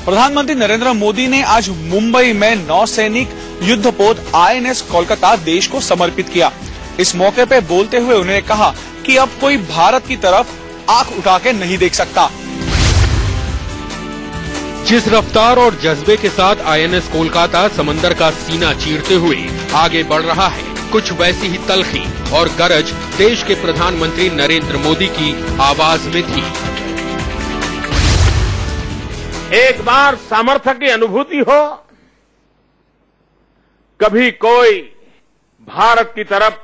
प्रधानमंत्री नरेंद्र मोदी ने आज मुंबई में नौसैनिक युद्धपोत INS कोलकाता देश को समर्पित किया। इस मौके पे बोलते हुए उन्होंने कहा कि अब कोई भारत की तरफ आंख उठा के नहीं देख सकता। जिस रफ्तार और जज्बे के साथ INS कोलकाता समंदर का सीना चीरते हुए आगे बढ़ रहा है, कुछ वैसी ही तलखी और गरज देश के प्रधानमंत्री नरेंद्र मोदी की आवाज में थी। एक बार सामर्थ्य की अनुभूति हो, कभी कोई भारत की तरफ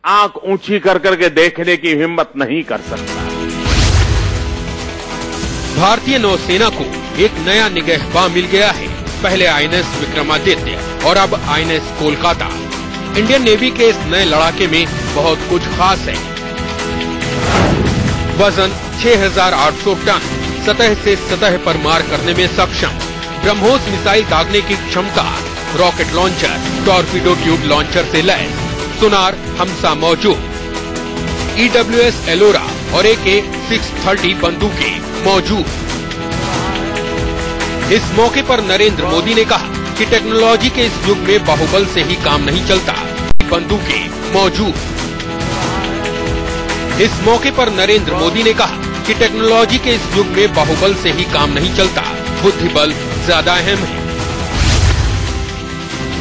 आंख ऊंची कर करके देखने की हिम्मत नहीं कर सकता। भारतीय नौसेना को एक नया निगहबान मिल गया है। पहले INS विक्रमादित्य और अब INS कोलकाता। इंडियन नेवी के इस नए लड़ाके में बहुत कुछ खास है। वजन 6,800 टन, सतह से सतह पर मार करने में सक्षम, ब्रह्मोस मिसाइल दागने की क्षमता, rocket launcher, torpedo tube launcher से लैस, सुनार हमसा मौजूद, EWS एलोरा और AK-630 बंदूकें मौजूद। इस मौके पर नरेंद्र मोदी ने कहा कि टेक्नोलॉजी के इस युग में बाहुबल से ही काम नहीं चलता, बंदूकें मौजूद। इस मौके पर नरेंद्र मोदी ने कहा कि टेक्नोलॉजी के इस युग में बाहुबल से ही काम नहीं चलता, बुद्धिबल ज्यादा अहम है।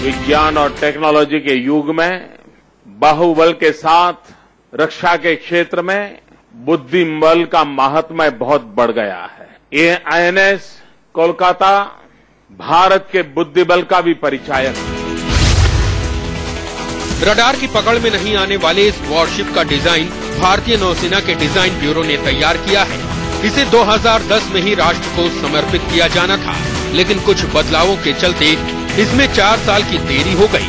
विज्ञान और टेक्नोलॉजी के युग में बाहुबल के साथ रक्षा के क्षेत्र में बुद्धिबल का महात्म्य बहुत बढ़ गया है। ये INS कोलकाता भारत के बुद्धिबल का भी परिचायक है। रडार की पकड़ में नहीं आने वाले इस वॉरशिप का डिजाइन भारतीय नौसेना के डिजाइन ब्यूरो ने तैयार किया है। इसे 2010 में ही राष्ट्र को समर्पित किया जाना था, लेकिन कुछ बदलावों के चलते इसमें 4 साल की देरी हो गई।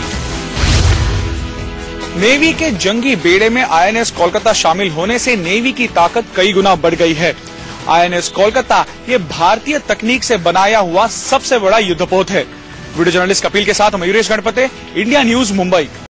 नेवी के जंगी बेड़े में INS कोलकाता शामिल होने से नेवी की ताकत कई गुना बढ़ गई है। INS कोलकाता ये भारतीय तकनीक से बनाया हुआ सबसे बड़ा युद्धपोत है। वीडियो जर्नलिस्ट कपिल के साथ मयूरेश गणपते, इंडिया न्यूज मुंबई।